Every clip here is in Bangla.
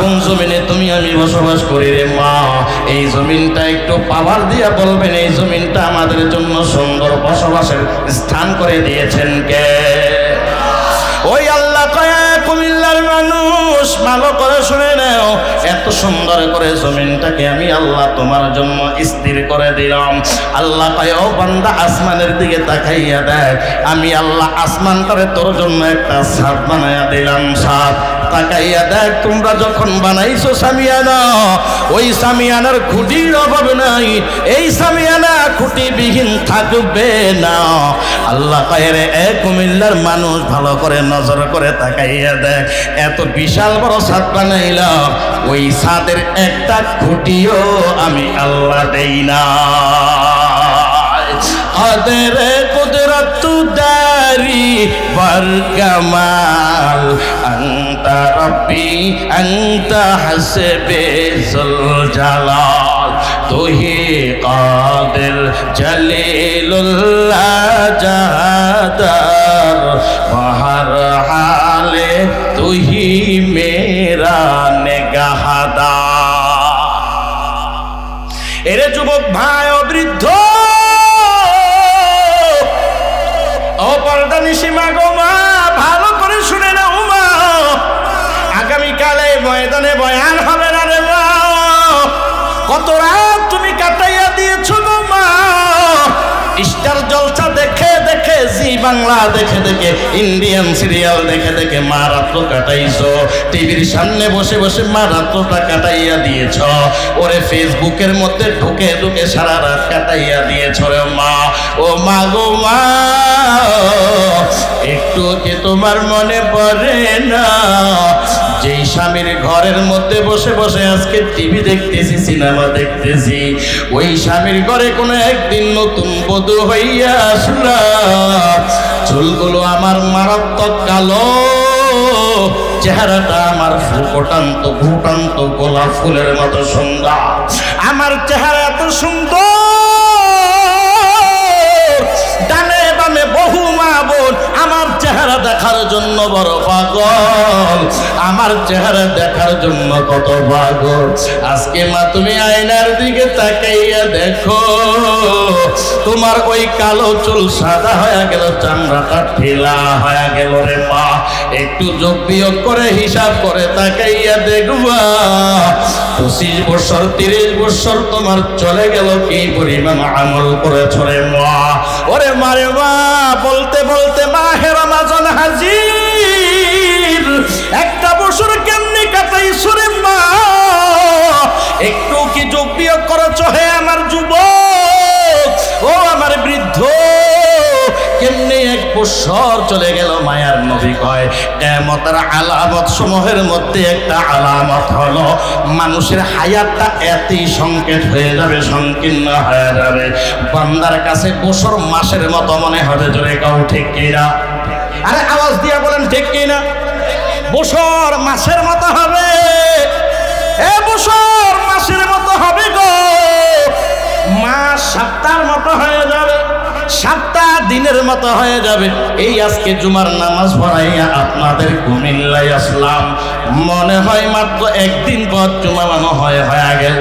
কোন জমিনে তুমি আমি বসবাস করি রে মা, এই জমিনটা একটু পাওয়ার দিয়া বলবেন এই জমিনটা আমাদের জন্য সুন্দর বসবাসের স্থান করে দিয়েছেন কে? ওই আল্লাহ কয় কুমিল্লার মানুষ ভালো করে শুনে নাও, এত সুন্দর করে জমিনটাকে আমি আল্লাহ তোমার জন্য স্থির করে দিলাম। আল্লাহ কয় ও বান্দা আসমানের দিকে তাকাইয়া দেখ, আমি আল্লাহ আসমানটারে তোর জন্য একটা ছাদ বানাইয়া দিলাম। ছাদ তাকাইয়া দেখ, তোমরা যখন বানাইছো সামিয়ানা, ওই সামিয়ানার খুঁটির অভাব নাই, এই সামিয়ানা খুঁটিবিহীন থাকবে না। আল্লাহ কয় রে এ কুমিল্লার মানুষ ভালো করে নজর করে তাকাইয়া দেখ, এত বিশাল বড় ছাদ বানাইলাম, ওই ছাদের একটা খুঁটিও আমি আল্লাহ দেই না। قدر قدرت داری برکمال انت ربی انت حسب ذوالجلال تو ہی قادر جلیل اللہ جہادر بہر حال تو ہی میرا نگہدار۔ এরে যুবক ভাই ও বৃদ্ধ ও পর্দানিশী মা গো মা, ভালো করে শুনে নাও মা, আগামীকালে ময়দানে বয়ান হবে না রে মা। কত রাত তুমি কাটাইয়া দিয়েছো গো মা, স্টার জলসা দেখে দেখে, জি বাংলা দেখে দেখে, ইন্ডিয়ান সিরিয়াল দেখে দেখে মা রাত্র কাটাইছো, টিভির সামনে বসে বসে মা রাত্রটা কাটাইয়া দিয়েছ, ওরে ফেসবুকের মধ্যে ঢুকে ঢুকে সারা রাত কাটাইয়া দিয়েছ রে মা। ও মা গো মা, একটু কি তোমার মনে পড়ে না যেই স্বামীর ঘরের মধ্যে বসে বসে আজকে টিভি দেখতেছি, সিনেমা দেখতেছি, ওই স্বামীর ঘরে কোনো একদিন নতুন বধূ হইয়া আসলা, চুলগুলো আমার মারাত্মক কালো, চেহারাটা আমার ফুটান্ত ফুটান্ত গোলাপ ফুলের মতো সুন্দর, আমার চেহারা এত সুন্দর, ডানে বামে বহু মা বোন আমার চেহারা দেখার জন্য বড় পাগল, আমার চেহারা দেখার জন্য কত পাগল। আজকে মা তুমি আয়নার দিকে তাকাইয়া দেখো, তোমার ওই কালো চুল সাদা হয়ে গেল, চামড়াটা ঢিলা হয়ে গেল রে মা। একটু যোগ বিয়োগ করে হিসাব করে তাকাইয়া দেখবা 25 বছর 30 বছর তোমার চলে গেল, কি পরিমাণ আমল করেছ রে মা। ওরে মারে মা, বলতে বলতে মাহে রমজান হাজির, একটা বছর কেমনি কাটাইছো রে মা, একটু কি যোগ বিয়োগ করেছ হে আমার যুবক, ও আমার বৃদ্ধ, কেমনে এক বছর চলে গেল। মায়ার নবী কয় কিয়ামতের আলামত সমূহের মধ্যে একটা আলামত হলো মানুষের হায়াতটা এতই সংকেত হয়ে যাবে, সংকীর্ণ হয়ে যাবে, বান্দার কাছে বছর মাসের মতো মনে হবে। জোরে কাউ ঠিক কিনা? আরে আওয়াজ দিয়ে বলেন ঠিক কিনা? বছর মাসের মতো হবে, এ বছর মাসের মতো হবে গো, মাস সপ্তাহের মতো হয়ে যাবে, সপ্তাহ দিনের মতো হয়ে যাবে। এই আজকে জুমার নামাজ পড়াইয়া আপনাদের কুমিল্লায় আসলাম, মনে হয় মাত্র একদিন পর জুমা মনে হয়ে গেল।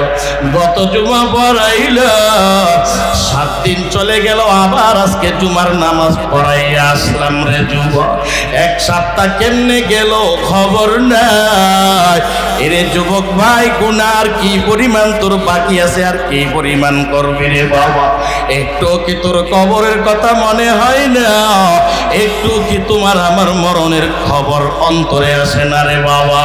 গত জুমা পড়াইল 7 দিন চলে গেল, আবার আজকে জুমার নামাজ পড়াইয়া আসলাম রে যুবক। এক সপ্তাহ কেমনে গেল খবর নাই। এরে যুবক ভাই, গুনার কি পরিমাণ তোর বাকি আছে, আর কি পরিমাণ করবি রে বাবা। একটু কি তোর কবরের কথা মনে হয় না? একটু কি তোমার আমার মরণের খবর অন্তরে আসে না রে বাবা?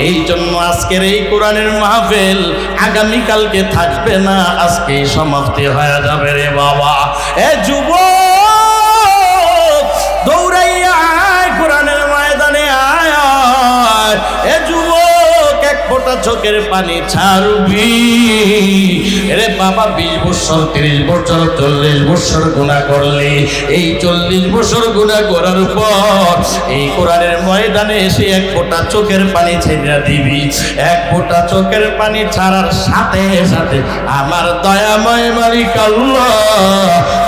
এই জন্য আজকের এই কোরআনের মাহফিল আগামীকালকে থাকবে না, আজকেই সমাপ্তি হয়ে যাবে রে বাবা। এ যুবক, দৌড়াইয়া আয় কোরআনের ময়দানে আয়। এ যুবক, এক ফোঁটা চোখের পানি ছাড়বি রে বাবা। 20 বছর 30 বছর 40 বছর গুনাহ করলি, এই 40 বছর গুনাহ করার পর এই কোরআনের ময়দানে এসে এক ফোঁটা চোখের পানি ছেড়ে দিবি। এক ফোঁটা চোখের পানি ছাড়ার সাথে সাথে আমার দয়াময় মালিক আল্লাহ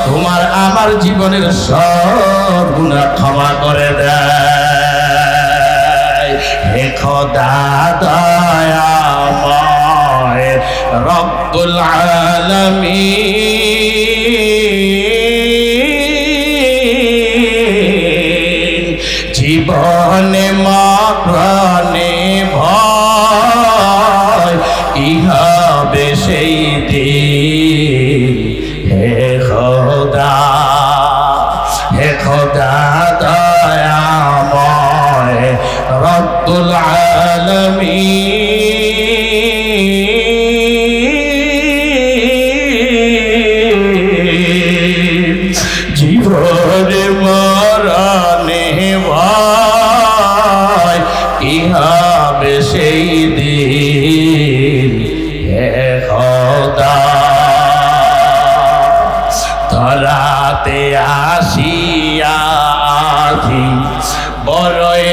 তোমার আমার জীবনের সব গুনাহ ক্ষমা করে দেয়। হে খোদা দয়াময় রব্বুল আলামিন জীবনে মরণে ভয় কি হবে সেই দিন হে খোদা দয়াময় রব্বুল আলামিন জীবনে মরণে ভয় কি হবে সেই দিন হে খোদা ধরাতে আসিয়া আছি বড়ই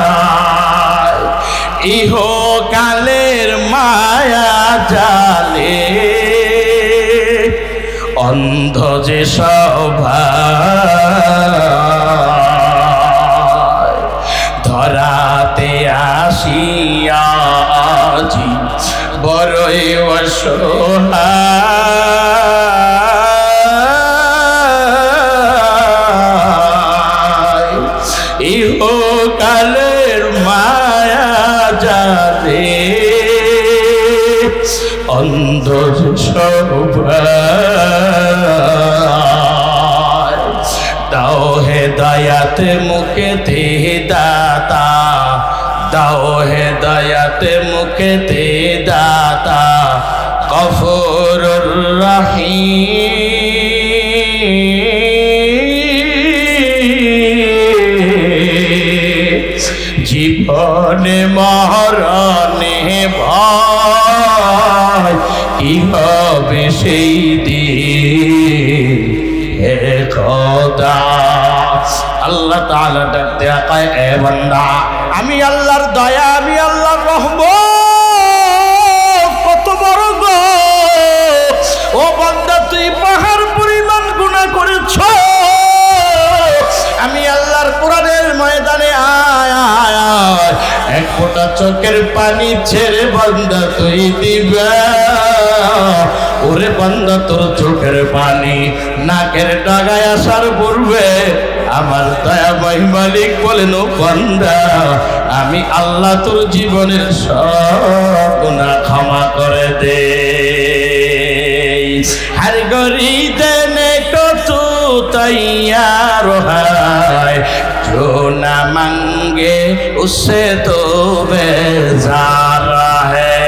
অসহায় ইহকালের মায়া জালে অন্ধ যে সবাই ধরাতে আসিয়া আছি বড়ই অসহায় ইহকালের মায়া জালে অন্ধ সবাই দাও হেদায়াত মুখে দাতা দাও হেদায়াত মুখে দাতা গফুরুর রহিম জীবনে মরণে ভয় কি হবে সেই দিন হে খোদা আল্লাহ তাআলা ডাক দেয়া কয় এ বান্দা আমি আল্লাহর দয়া আমি আল্লাহর রহমত কত বড় গো ও বান্দা তুই পাহাড় পরিমাণ গুনাহ করেছ আমি আল্লাহর কোরআনের ময়দানে আয় আয় আয় এক ফোঁটা চোখের পানি ছেড়ে বান্দা তুই দিবা ওরে বান্দা তোর চোখের পানি নাকের ডাগায় আসার পূর্বে আমার দয়াময় মালিক বলেন ও বান্দা আমি আল্লাহ তোর জীবনের সব গুনাহ ক্ষমা করে দে हर गरी देने को तू तैयार है जो ना मांगे उससे तो बेजार है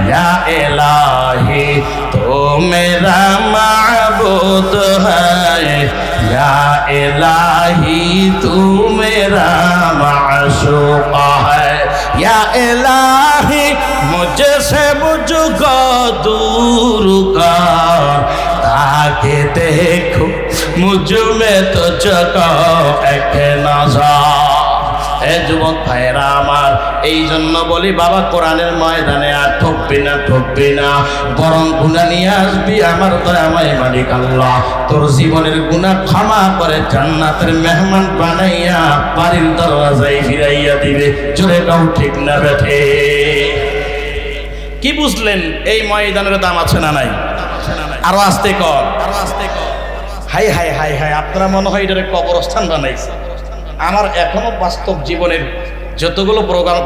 या इलाही तो मेरा माबूद है या इलाही तू मेरा माशूक है या इलाही मुझे से मुझको दूर कर ताकि देखो मुझ में तो चको एक नजर ए যুবক ভাইরা আমার এই জন্য বলি বাবা কোরআনের ময়দানে আর ঠকবি না বরং গুনাহ নিয়ে আসবি আমার দয়াময় মালিক আল্লাহ তোর জীবনের গুনাহ ক্ষমা করে জান্নাতের মেহমান বানাইয়া বাড়ির দরজায় ফিরাইয়া দিবে জোরে কাউ ঠিক না বেঠে কি বুঝলেন এই ময়দানের দাম আছে না নাই আরো আস্তে কর হাই হাই হাই হাই আপনারা মনে হয় এটারে কবরস্থান বানাইছে আমার এখনো বাস্তব জীবনের যতগুলো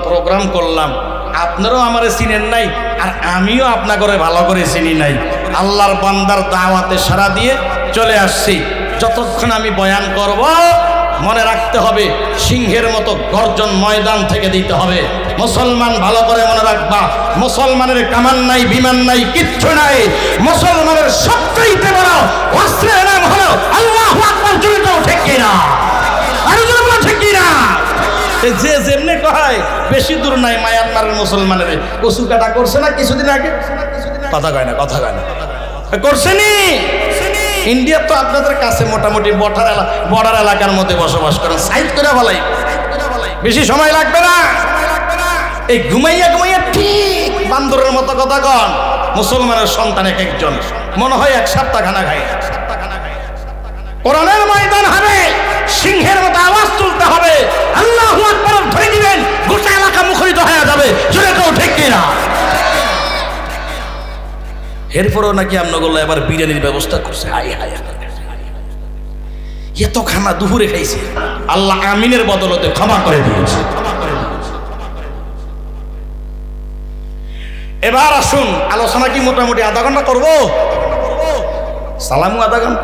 প্রোগ্রাম করলাম আপনারাও আমারে চিনেন নাই আর আমিও আপনাকে ভালো করে চিনি নাই আল্লাহর বান্দার দাওয়াতে সাড়া দিয়ে চলে আসছি যতক্ষণ আমি বয়ান করব মনে রাখতে হবে সিংহের মতো গর্জন ময়দান থেকে দিতে হবে মুসলমান ভালো করে মনে রাখবা মুসলমানের কামান নাই বিমান নাই কিচ্ছু নাই মুসলমানের সবচাইতে বড় অস্ত্রের নাম হলো আল্লাহু আকবার জুড়ে ঠিক কিনা আর জুড়ে ঠিক কিনা যে যেমনে কয় বেশি দূর নাই মায়ানমারের মুসলমানের কচু কাটা করছে না কিছুদিন আগে কথা কয় না করছেনি ইন্ডিয়া তো আপনাদের কাছে মোটামুটি বর্ডার এলাকার মধ্যে বসবাস করেন সাইড করে বলাই বেশি সময় লাগবে না এই ঘুমাইয়া ঠিক বান্দরের মতো কথা কন মুসলমানের সন্তান এক একজন মনে হয় এক সপ্তাহ খানা খায় কোরআনের ময়দান হবে, সিংহের মতো আওয়াজ তুলতে হবে, আল্লাহু আকবার ধরে দিবেন, গোটা এলাকা মুখরিত হয়ে যাবে। জোরে কেউ ঠিক কিনা? এরপরও নাকি আমনগুলো এবার বিরিয়ানির ব্যবস্থা করছে। হাই হাই, এত খানা দুপুরে খাইছে, আল্লাহ আমিনের বদলতে ক্ষমা করে দিয়েছে। এবার আসুন, আলোচনা কি মোটামুটি আধা ঘন্টা করবো? সালামু আধা ঘন্টা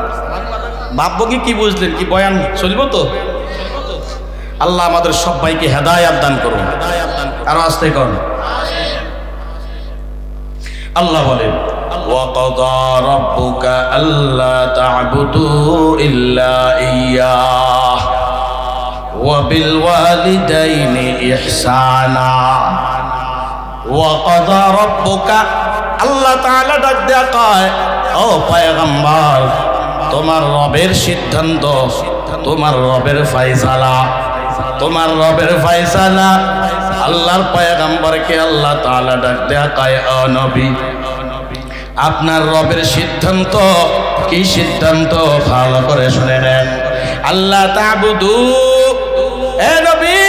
ভাববো কি বুঝলেন? কি বয়ান চলবো তো? আল্লাহ আমাদের সবাইকে হেদায়েত দান করুন। আরো আস্তে করুন। আল্লাহ বলেন, وَقَضَى رَبُّكَ أَلَّا تَعْبُدُوا إِلَّا إِيَّاهُ وَبِالْوَالِدَيْنِ إِحْسَانًا وَقَضَى رَبُّكَ আল্লাহ তাআলা ডাক দেয়া কয়, ও পয়গম্বর, তোমার রবের সিদ্ধান্ত, তোমার রবের ফয়সালা, তোমার রবের ফয়সালা। আল্লাহর পয়গম্বরকে আল্লাহ তাআলা ডাক দেয়া কয়, ও নবী, আপনার রবের সিদ্ধান্ত কি সিদ্ধান্ত? ভালো করে শুনে নেন। আল্লাহ তা'বুদু, এ নবী,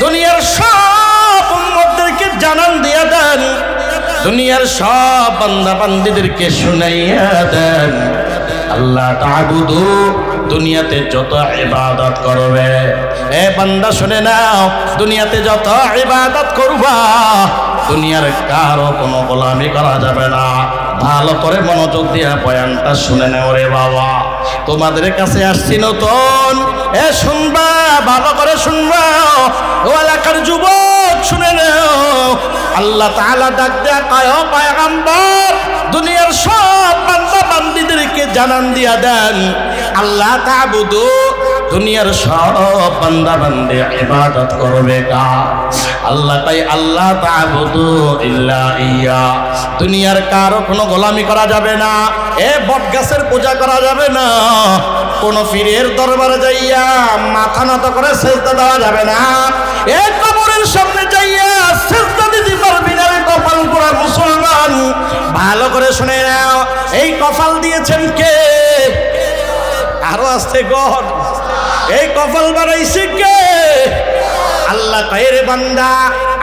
দুনিয়ার সব উম্মতদেরকে জানান দিয়ে দেন, দুনিয়ার সব বান্দা বান্দীদেরকে শুনাইয়া দেন, আল্লাহ তা'বুদু, দুনিয়াতে যত ইবাদত করবে, এ বান্দা শুনে নাও, দুনিয়াতে যত ইবাদত করবা, দুনিয়ার কারো কোনো গোলামি করা যাবে না। ভালো করে মনোযোগ দিয়া বয়ানটা শুনে নেও রে বাবা। তোমাদের কাছে আসছি নতুন, এ শুনবা, ভালো করে শুনবা, ও এলাকার যুবক শুনে নাও। আল্লাহ তাআলা ডাক দেয়া কয়, ও পয়গম্বর, দুনিয়ার সব বান্দা বান্দীদেরকে জানান দিয়া দেন, আল্লাহ তা'বুদু, দুনিয়ার সব বান্দা বান্দী ইবাদত করবে কার? আল্লাহ তাই আল্লাহ তা'বুদু ইল্লা ইয়া, দুনিয়ার কারো কোনো গোলামি করা যাবে না, এ বটগাছের পূজা করা যাবে না, কোন পীরের দরবারে যাইয়া মাথা নত করে সিজদা দেওয়া যাবে না, এ কবরের সামনে যাইয়া সিজদা দিতে পারবি না রে কপাল পোড়া মুসলমান। ভালো করে শুনে নাও, এই কপাল দিয়েছেন কে? আরো আসতে গর, এই কপাল বানাইছে কে? আল্লাহ কয়, রে বান্দা,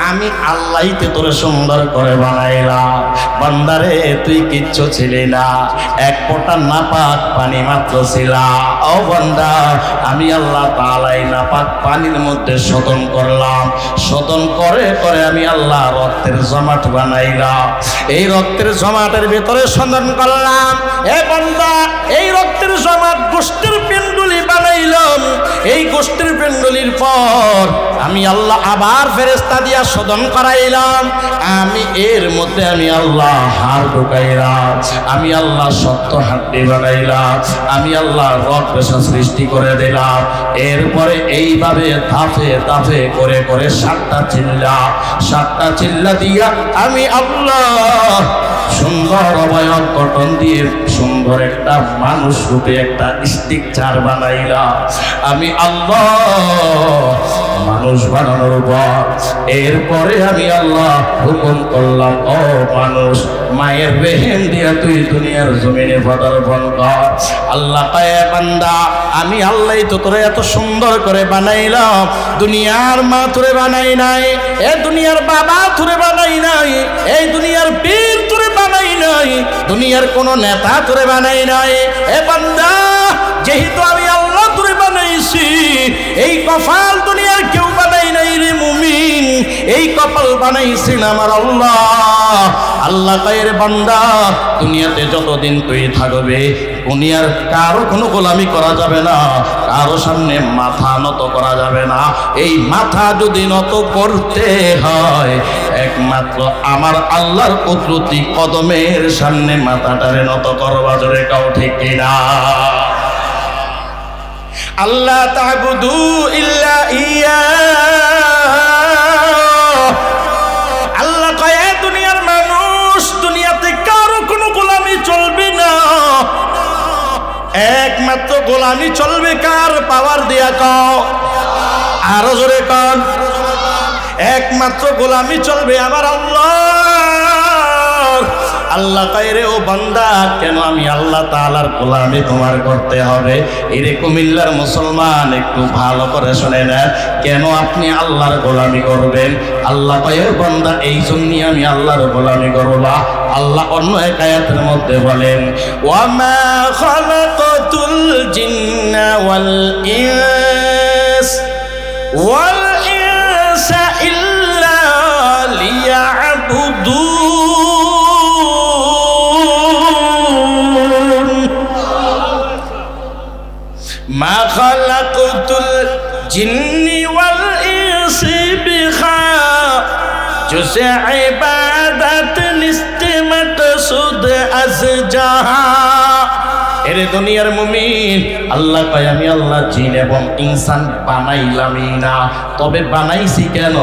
আমি আল্লাহই তো তোরে সুন্দর করে বানাইলাম। বান্দারে, তুই কিচ্ছু ছিলি না, এক ফোঁটা নাপাক পানি মাত্র ছিলা। ও বান্দা, আমি আল্লাহ তাআলাই নাপাক পানির মধ্যে শোধন করলাম, শোধন করে করে আমি আল্লাহ রক্তের জমাট বানাইলাম, এই রক্তের জমাটের ভিতরে শোধন করলাম। এ বান্দা, এই রক্তের জমাট গোষ্ঠীর পিণ্ডুলি বানাইলাম, এই গোষ্ঠীর পিণ্ডুলির পর আমি আল্লাহ আবার ফেরেশতা দিয়া শোধন করাইলাম, আমি এর মধ্যে আমি আল্লাহ হাড় ঢুকাইলাম, আমি আল্লাহ শক্ত হাড্ডি বানাইলাম, আমি আল্লাহ রগ পেশা সৃষ্টি করে দিলাম। এরপরে এইভাবে ধাপে ধাপে করে করে সাতটা চিল্লা দিয়া আমি আল্লাহ সুন্দর অবয়ব গঠন দিয়ে সুন্দর একটা মানুষ রূপে একটা স্ট্রাকচার বানাইলাম। আমি আল্লাহ মানুষ বানানোর পর এরপরে আমি আল্লাহ হুকুম করলাম, ও মানুষ, মায়ের রেহেম দিয়া তুই দুনিয়ার জমিনে পদার্পণ কর। আল্লাহ কয়, বান্দা, আমি আল্লাহই তো তোরে এত সুন্দর করে বানাইলাম, দুনিয়ার মা তোরে বানাই নাই, এ দুনিয়ার বাবা তোরে বানাই নাই, এই দুনিয়ার পীর তোরে বানাই নাই, দুনিয়ার কোন নেতা তোরে বানাই নাই। এ বান্দা, যেহেতু আমি আল্লাহ তোরে বানাইছি, এই কপাল দুনিয়ার কেউ বানাই নাই রে মুমিন, এই কপাল বানাইছেন আমার আল্লাহ। আল্লাহ কয়, রে বান্দা, দুনিয়াতে যতদিন তুই থাকবে, দুনিয়ার কারো কোনো গোলামি করা যাবে না, কারো সামনে মাথা নত করা যাবে না। এই মাথা যদি নত করতে হয়, একমাত্র আমার আল্লাহর কুদরতি কদমের সামনে মাথাটারে নত করবা। জোরে কাও ঠিক কিনা? আল্লাহ তা'বুদু ইল্লা ইয়া, আল্লাহ কয়, দুনিয়ার মানুষ, দুনিয়াতে কারো কোনো গোলামি চলবে না, একমাত্র গোলামি চলবে কার? পাওয়ার দিয়া কও, আরো জোরে কন, একমাত্র গোলামি চলবে আমার আল্লাহ। আল্লাহ কয় রে ও বান্দা, কেন আমি আল্লাহ তাআলার গোলামি তোমার করতে হবে? এরে কুমিল্লার মুসলমান, একটু ভালো করে শুনে নেন, কেন আপনি আল্লাহর গোলামি করবেন? আল্লাহ কয় ও বান্দা, এই জন্যই আমি আল্লাহর গোলামি করব। আল্লাহ অন্য এক আয়াতের মধ্যে বলেন, ওয়ামা খালাকাতুল জিন্না ওয়াল ইনসা ইল্লা লিয়াবুদুন। মা খালাকাতুল জিন্নি ওয়াল ইনসি বিখাজুসি ইবাদাত নিস্তিমাকসুদ আজজাহা। এরে দুনিয়ার মুমিন, আল্লাহ কয় আমি আল্লাহ জিন এবং ইনসান বানাইলামই না, তবে বানাইছি কেন?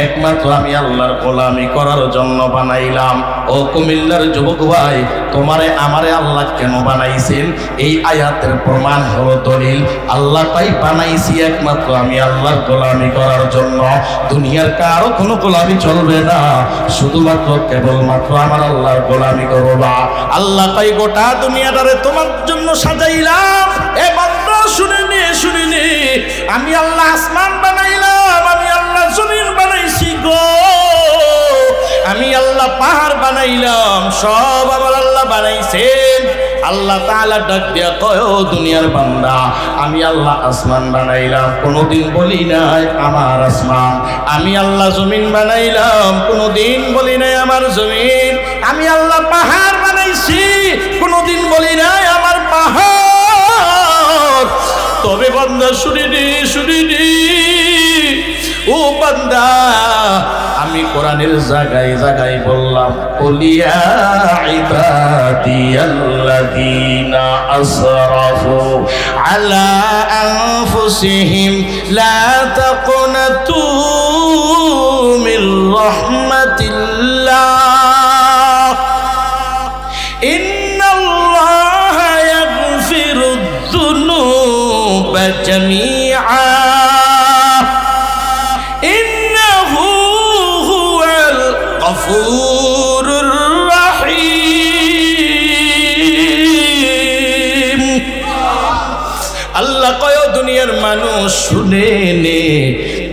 একমাত্র আমি আল্লাহর গোলামি করার জন্য বানাইলাম। ও কুমিল্লার যুবক ভাই, তোমারে আমারে আল্লাহ কেন বানাইছেন? এই আয়াতের প্রমাণ হলো দলিল। আল্লাহ তাই বানাইছি একমাত্র আমি আল্লাহর গোলামি করার জন্য। দুনিয়ার কারো কোনো গোলামি চলবে না, শুধুমাত্র কেবলমাত্র আমার আল্লাহর গোলামি করবা। আল্লাহ তাই গোটা দুনিয়াটারে তোমার জন্য সাজাইলাম। এ বান্দা শুনে নে, আমি আল্লাহ আসমান বানাইলাম, আমি আল্লাহ জমিন বানাইছি গো, আমি আল্লাহ পাহাড় বানাইলাম, সব আমার আল্লাহ বানাইছেন। আল্লাহ তাআলা ডাক দিয়া কয়, ও দুনিয়ার বান্দা, আমি আল্লাহ আসমান বানাইলাম, কোনোদিন বলি নাই আমার আসমান। আমি আল্লাহ জমিন বানাইলাম, কোনোদিন বলি নাই আমার জমিন। আমি আল্লাহ পাহাড় বানাইছি, কোনোদিন বলি নাই আমার পাহাড়। তবে বান্দা শুনিনি ও বান্দা, আমি কোরআনের জায়গায় জায়গায় বললাম, কুলিয়া ইবাদিয়াল্লাযীনা আসরাফু আলা আনফুসিহিম লা তাকনাতু মির রাহমাতিল্লাহ ইন্নাল্লাহা ইয়াগফিরুদ যুনুবা জামিআ গফুরুর রহিম। আল্লাহ কয়, দুনিয়ার মানুষ শুনে নে,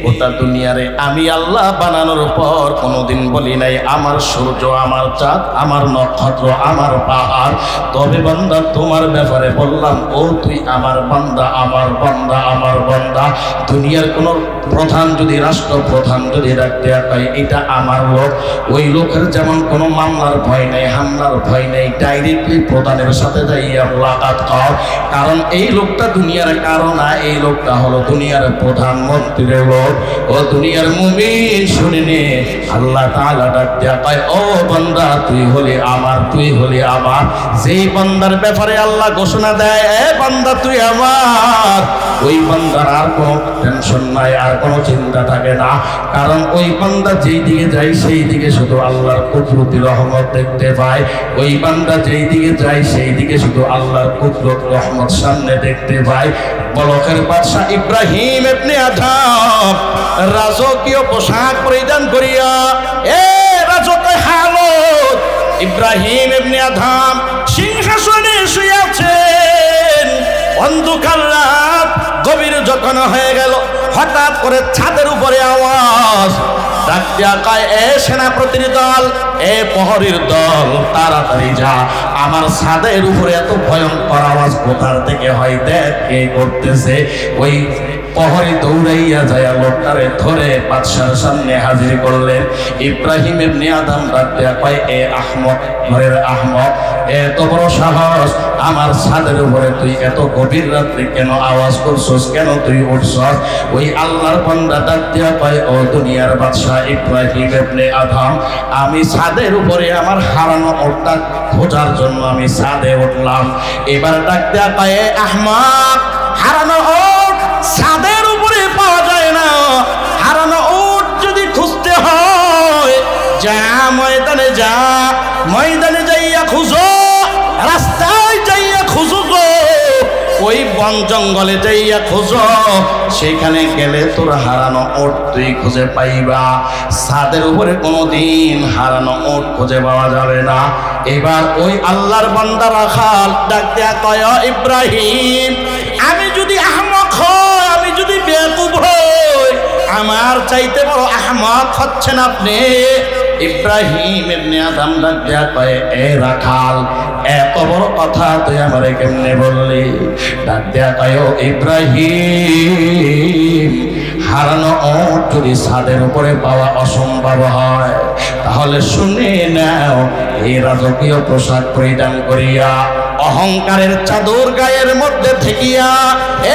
গোটা দুনিয়ারে আমি আল্লাহ বানানোর পর কোনোদিন বলি নাই আমার সূর্য, আমার চাঁদ, আমার নক্ষত্র, আমার পাহাড়। তবে বান্দা তোমার ব্যাপারে বললাম, ও তুই আমার বান্দা, আমার বান্দা, আমার বান্দা। দুনিয়ার কোনো প্রধান যদি, রাষ্ট্রপ্রধান যদি রাখতে হয়, এটা আমার লোক, ওই লোকের যেমন কোনো মামলার ভয় নেই, হামলার ভয় নেই, ডাইরেক্টলি প্রধানের সাথে যাইয়া মুলাকাত কর। কারণ এই লোকটা দুনিয়ার কারণ না, এই লোকটা হলো দুনিয়ার প্রধানমন্ত্রীর লোক। ও দুনিয়ার মুমিন শুনে নে, আল্লাহ তাআলা ডাক দিয়া কয়, ও বান্দা তুই হলি আমার, তুই হলি আমার। যেই বান্দার ব্যাপারে আল্লাহ ঘোষণা দেয়, এ বান্দা তুই আমার, ওই বান্দার আর কোনো টেনশন নাই, আর কোনো চিন্তা থাকে না। কারণ ওই বান্দা যেই দিকে যায় সেই দিকে শুধু আল্লাহর কুদরতি রহমত দেখতে পায়। ওই বান্দা যেই দিকে যায় সেই দিকে শুধু আল্লাহর কুদরত রহমত সামনে দেখতে পায়। বলকের বাদশা ইব্রাহিম ইবনে আদম রাজকীয় পোশাক পরিধান করিয়া, এ রাজকীয় হালত, ইব্রাহিম ইবনে আদম সিংহাসনে শুয়ে আছেন। অন্ধকার রাত গভীর যখন হয়ে গেল, হঠাৎ করে ছাদের উপরে আওয়াজ। ডাক দিয়া কয়, এ সেনাপতির দল, এ প্রহরীর দল, তাড়াতাড়ি যা, আমার ছাদের উপরে এত ভয়ঙ্কর আওয়াজ কোথার থেকে হয়, দেখ কে করতেছে। ওই প্রহরী দৌড়াইয়া যায় লোকটারে ধরে বাদশার সামনে হাজির করলেন। ইব্রাহিম ইবনে আদম ডাক দিয়া কয়, এ আহমক, ঘরের আহমক, এত বড় সাহস, আমার ছাদের উপরে তুই এত গভীর রাত্রে কেন আওয়াজ করছস, কেন তুই উঠছস? ওই আল্লাহর বান্দা ডাক দিয়া কয়, ও দুনিয়ার বাদশা ইব্রাহিম ইবনে আদম, আমি ছাদের উপরে আমার হারানো ওটটা খোঁজার জন্য আমি ছাদে উঠলাম। এবার ডাক দিয়া কয়, এ আহমক, হারানো ওট ছাদের উপরে পাওয়া যায় না। হারানো ওট যদি খুঁজতে হয়, যা ময়দানে যা, ময়দানে যাইয়া খুঁজো, রাস্তায় যাইয়া খুঁজো গো। ওই বন জঙ্গলে যাইয়া খোঁজ, সেখানে গেলে তোর হারানো ওট তুই খুঁজে পাইবা। ছাদের উপরে কোনোদিন হারানো ওট খুঁজে পাওয়া যাবে না। এবার ওই আল্লাহর বান্দা রাখাল ডাক দেয়া কয়, ইব্রাহিম, আমি যদি আহমক হই, আমি যদি বেকুব হই, আমার চাইতে বড় আহমক হচ্ছেন আপনি। ইব্রাহিম ইবনে আদম ডাক দেয়া কয়, এ রাখাল, এত বড় কথা তুই আমারে কেমনে বললি? ডাক দেয়া কয়, ইব্রাহিম, হারানো ওট যদি ছাদের উপরে পাওয়া অসম্ভব হয়, তাহলে শুনে নাও, এই রাজকীয় পোশাক পরিধান করিয়া, অহংকারের চাদর গায়ের মধ্যে থেকিয়া,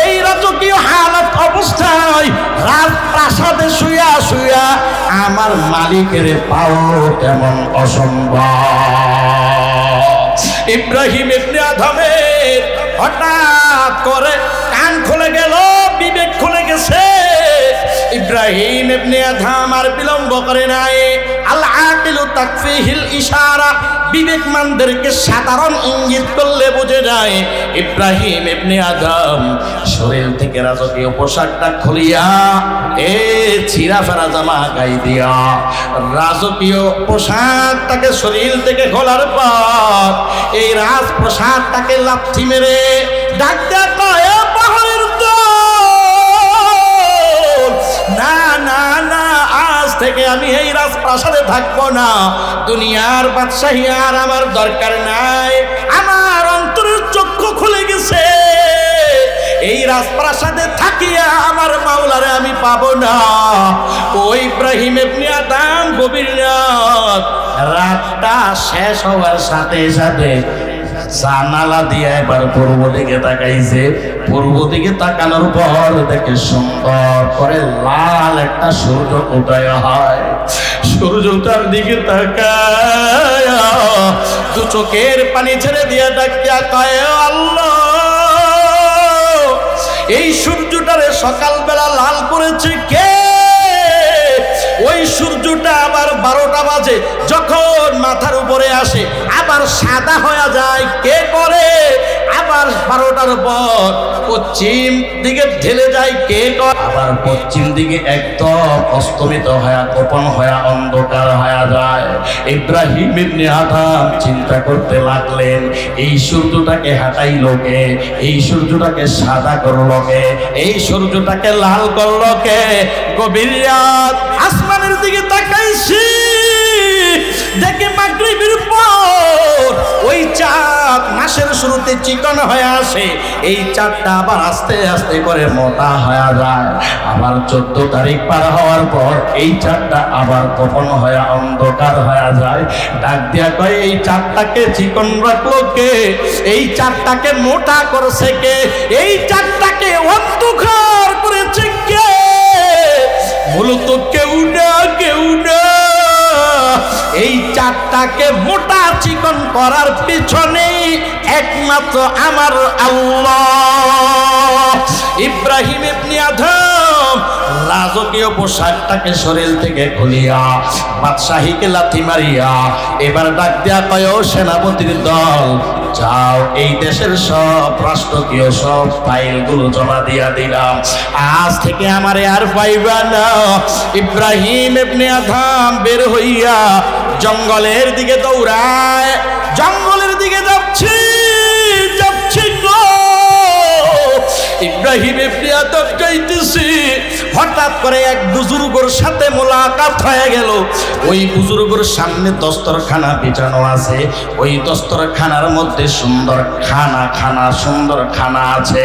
এই রাজকীয় হালত অবস্থায় রাজপ্রাসাদে শুয়া শুয়া আমার মালিকের পাও তেমন অসম্ভব। ইব্রাহিম ইবনে আদমের হঠাৎ করে কান খুলে গেল, বিবেক খুলে গেছে। ইব্রাহিম ইবনে আদম আর বিলম্ব করে নাই। আল আকিলু তাকফিহিল ইশারা, বিবেকমানদেরকে সাধারণ ইঙ্গিত করলে বুঝে যায়। ইব্রাহিম ইবনে আদম শরীর থেকে রাজকীয় পোশাকটা খুলিয়া, এ ছিঁড়া ফেরা জামা গায়ে দিয়া, রাজকীয় পোশাকটাকে শরীর থেকে খোলার পর এই রাজপ্রসাদটাকে লাথি মেরে ডাক দেয়া কয়, পাহাড়ের দল, না না না, আজ থেকে আমি এই রাজপ্রাসাদে থাকবো না। দুনিয়ার বাদশাহী আর আমার দরকার নাই। আমার অন্তরের চক্ষু খুলে গেছে, এই রাজপ্রাসাদে থাকিয়া আমার মাওলারে আমি পাবো না। ওই ইব্রাহিম ইবনে আদম গভীর রাত, রাতটা শেষ হওয়ার সাথে সাথে জানালা দিয়ে এবার পূর্ব দিকে তাকাইছে। পূর্ব দিকে তাকানোর পর দেখে সুন্দর করে লাল একটা সূর্য উদয় হয়। সূর্যটার দিকে তাকায় দু চোখের পানি ছেড়ে দিয়ে ডাকিয়া কয়, আল্লাহ, এই সূর্যটারে সকালবেলা লাল করেছে কে? ওই সূর্যটা আবার 12টা বাজে যখন মাথার উপরে আসে আবার সাদা হয়ে যায় কে করে? আবার 12টার পর পশ্চিম দিকে ঢেলে যায় কে করে? আবার পশ্চিম দিকে একদম অস্তমিত হয়ে গোপন হয়ে অন্ধকার হয়ে যায়। ইব্রাহিম ইবনে আদম চিন্তা করতে লাগলেন, এই সূর্যটাকে হাঁটাইল কে? এই সূর্যটাকে সাদা করলো কে? এই সূর্যটাকে লাল করলো কে? গভীর রাত, আসমানের দিকে তাকাইছি, দেখে মাগরিবের পর ওই চাঁদ মাসের শুরুতে চিকন হয়ে আসে, এই চাঁদটা আবার আস্তে আস্তে করে মোটা হয়ে যায়। আবার 14 তারিখ পার হওয়ার পর এই চাঁদটা আবার গোপন হয়ে অন্ধকার হয়ে যায়। ডাক দিয়া কয়, এই চাঁদটাকে চিকন রাখলো কে? এই চাঁদটাকে মোটা করছে কে? এই চাঁদটাকে অন্ধকার করেছে কে? মূলত কেউ না, কেউ না। এই চাঁদটাকে মোটা চিকন করার পিছনে একমাত্র আমার আল্লাহ। ইব্রাহিম ইবনে আদম রাজকীয় পোশাকটাকে শরীর থেকে খুলিয়া বাদশাহীকে লাথি মারিয়া এবার ডাক দেয়া কয়, সেনাপতির দল, যাও এই দেশের সব রাষ্ট্রীয় সব ফাইলগুলো জমা দিয়া দিলাম, আজ থেকে আমারে আর পাইবা না। ইব্রাহিম ইবনে আদম বের হইয়া জঙ্গলের দিকে দৌড়ায়, জঙ্গলের দিকে যাচ্ছি যাচ্ছি গো। ইব্রাহিম ইবনে আদম যাইতেছি, হঠাৎ করে এক বুজুর্গের সাথে মোলাকাত হয়ে গেল। ওই বুজুর্গের সামনে দস্তরখানা বিছানো আছে, ওই দস্তরখানার মধ্যে সুন্দর সুন্দর খানা আছে।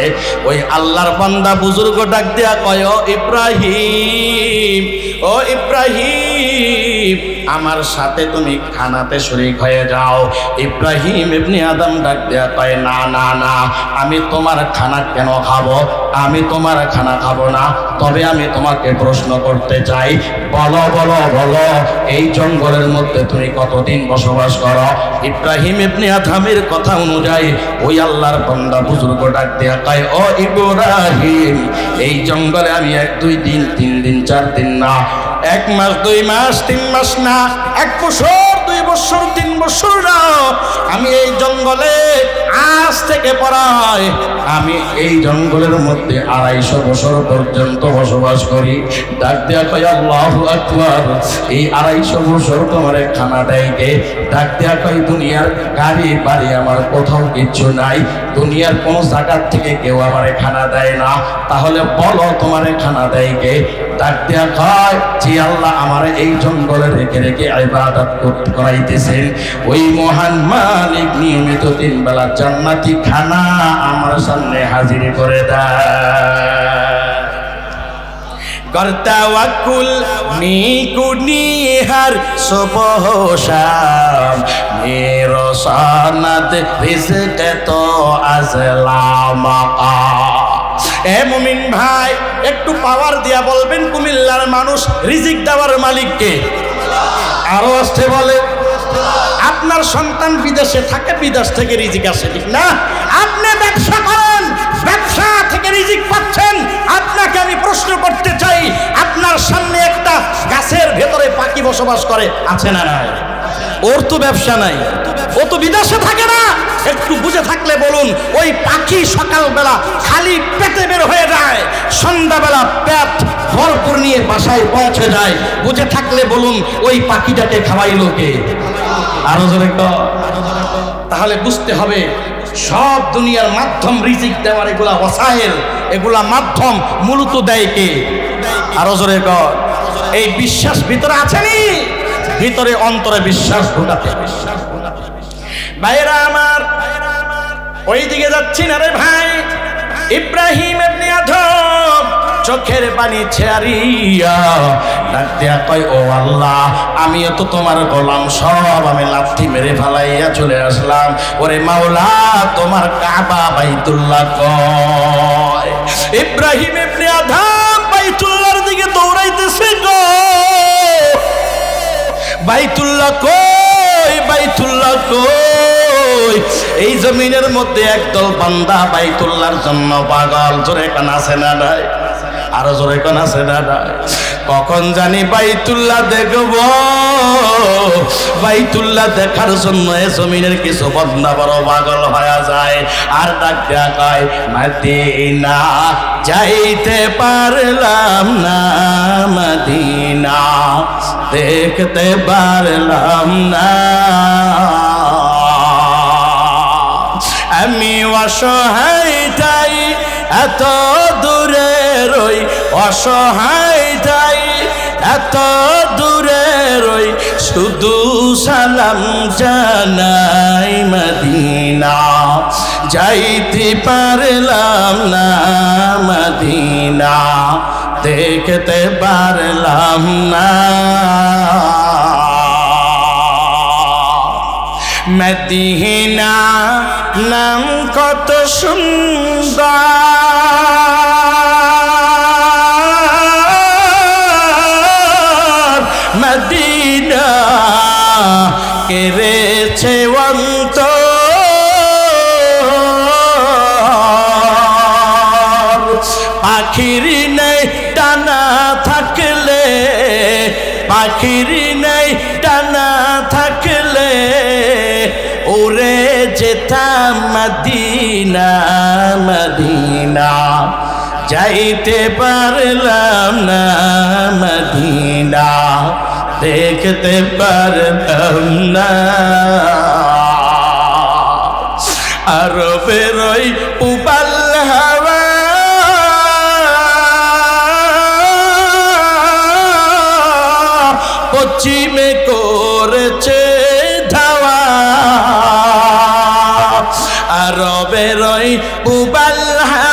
ওই আল্লাহর বান্দা বুজুর্গ ডাক দিয়া কয়, ইব্রাহিম, ও ইব্রাহিম, আমার সাথে তুমি খানাতে শরীক হয়ে যাও। ইব্রাহিম ইবনে আদম ডাক দেয়া কয়, না না না, আমি তোমার খানা কেন খাবো? আমি তোমার খানা খাবো না। তবে আমি তোমাকে প্রশ্ন করতে চাই, বলো বলো বলো, এই জঙ্গলের মধ্যে তুমি কতদিন বসবাস করো? ইব্রাহিম ইবনে আদমের কথা অনুযায়ী ওই আল্লাহর বান্দা বুজুর্গ ডাক দেয়া কয়, ও ইব্রাহিম, এই জঙ্গলে আমি 1 2 দিন 3 দিন 4 দিন না, 1 মাস 2 মাস 3 মাস না, 1 বছর 2 বছর 3 বছর না, আমি এই জঙ্গলে আজ থেকে পড়ায় আমি এই জঙ্গলের মধ্যে 250 বছর পর্যন্ত বসবাস করি। ডাক দেয়া কয় আল্লাহু আকবার। এই 250 বছর তোমার খানা দেয় কে? ডাক দেয়া কয় দুনিয়ার গাড়ি বাড়ি আমার কোথাও কিচ্ছু নাই, দুনিয়ার কোন জায়গার থেকে কেউ আমার খানা দেয় না, তাহলে বলো তোমার খানা দেয় কে? ডাক দেয়া কয় যে আল্লাহ আমার এই জঙ্গলে রেখে রেখে ইবাদত করাইতেছেন, ওই মহান মালিক নিয়মিত 3 বেলা জান্নাতি খানা আমার সামনে হাজির করে দেয়। করতাওয়াক্কুল নিকুনিহার সুবহ শাম মেরো সনদ রিজক তো আজলামা। এ মুমিন ভাই, একটু পাওয়ার দিয়া বলবেন কুমিল্লার মানুষ রিজিক দেওয়ার মালিক কে? আরো আসতে বলে। আপনার সন্তান বিদেশে থাকে, বিদেশ থেকে রিজিক আসে, ঠিক না? আপনি ব্যবসা করেন, ব্যবসা থেকে রিজিক পাচ্ছেন। আপনাকে আমি প্রশ্ন করতে চাই, আপনার সামনে একটা গাছের ভেতরে পাখি বসবাস করে, আছে না নাই? ওর তো ব্যবসা নাই, ও তো বিদেশে থাকে না। একটু বুঝে থাকলে বলুন, ওই পাখি সকালবেলা খালি পেটে বের হয়ে যায়, সন্ধ্যাবেলা পেট ভরপুর নিয়ে বাসায় পৌঁছে যায়। বুঝে থাকলে বলুন, ওই পাখিটাকে খাওয়াইলো কে? আরো জোরে কর। তাহলে বুঝতে হবে সব দুনিয়ার মাধ্যম রিজিক দেওয়ার এগুলা ওয়াসাইল, এগুলা মাধ্যম মূলত দেয় কে? আরো জোরে কর। এই বিশ্বাস ভিতরে আছেনি? ভিতরে অন্তরে বিশ্বাস ঢোকাতে। ভাইরা আমার, ওই দিকে যাচ্ছি না রে ভাই। ইব্রাহিম ইবনে আদম চোখের পানি ছেড়িয়া ডাক দেয়া কয় ও আল্লাহ, আমিও তো তোমার গোলাম, সব আমি লাথি মেরে ফালাইয়া চলে আসলাম। ওরে মাওলা, তোমার কাবা বাইতুল্লাহ কয়। ইব্রাহিম ইবনে আদম বাইতুল্লাহর দিকে দৌড়াইতেছে গো। বাইতুল্লাহ কই, বাইতুল্লাহ কই? এই জমিনের মধ্যে একদল বান্দা বাইতুল্লাহর জন্য পাগল। জোরে কান আছে না নাই? আরো জোরে কান আছে না নাই? কখন জানি বাইতুল্লাহ দেখব, বাইতুল্লাহ দেখার জন্য এ জমিনের কিছু বান্দা বড় পাগল হয়ে যায়। আর ডাক দেয়া কয় মদিনা যাইতে পারলাম না, মদিনা দেখতে পারলাম না। আমি অসহায়টাই এত দূরে রই, অসহায়টাই এত দূরে রই, শুধু সালাম জানাই মদিনা যাইতে পারলাম না, মদিনা দেখতে পারলাম না। মদিনা নাম কত সুন্দর, মদিনা কেড়েছে অন্তর। পাখির নেই ডানা থাকলে, পাখির নেই ডানা থাকলে উড়ে যেতাম মদিনা, মদিনা যাইতে পারলাম না, মদিনা দেখতে পারলাম না। আরো বেরোই উবাল হাওয়া, পশ্চিমে করেছে ধাওয়া। আরো বেরোই উবাল হাওয়া,